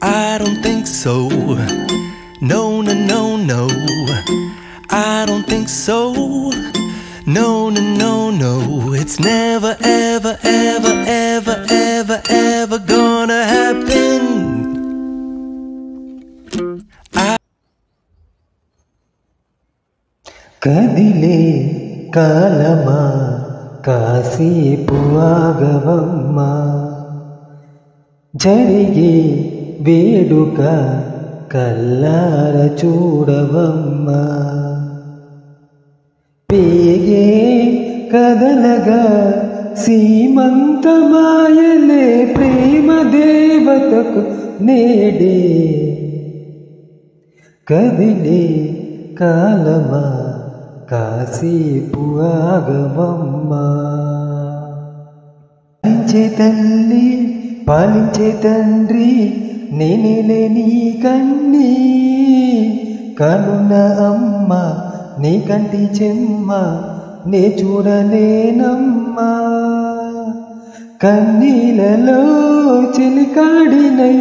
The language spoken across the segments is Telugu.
I don't think so. No, no, no, no. I don't think so. No, no, no, no. It's never, ever, ever, ever, ever, ever gonna happen. కదిలే కాలమా కాసేపు ఆగవమ్మా, జరిగే వేడుక కల్లార చూడవమ్మా, పేగే కదలగా సీమంతమాయలే ప్రేమ దేవతకు నేడే. కదిలే కాలమా కాసేపు ఆగవమ్మా, పాలించే తల్లి పాలించే తండ్రి నేనేలే నీ కన్నీ, కనున అమ్మ నీ కంటి చెమ్మ నే చూడలేనమ్మా, కన్నీలలో చిలికాడినై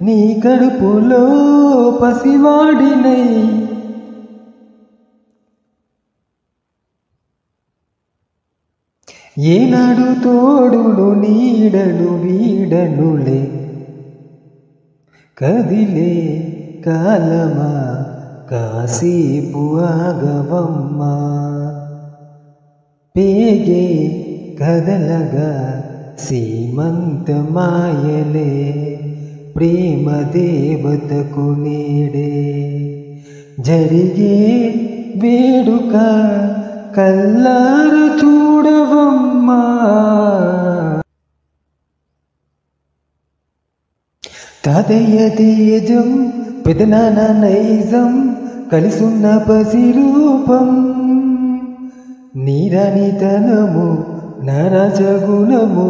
నీ కడుపులో పసివాడినై, ఏనాడు తోడును నీడను వీడనులే. కదిలే కాలమా కాసేపు ఆగవమ్మా, పేగే కదలగా సీమంతమాయలే ప్రేమ దేవతకు నేడే, జరిగే వేడుక కల్లార చూడవమ్మా. తాతయ్య తేజం పెదనాన్న నైజం కలిసున్న పసిరూపం, నీరానితనము నారాజగుణము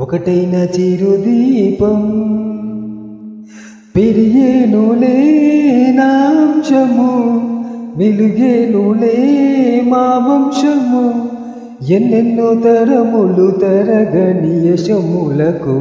ఒకటైన చిరుదీపం, పెరిగేనులే నాంశము వెలుగేనులే మా వంశము, ఎన్నెన్నో తరములు తరగని యశములకు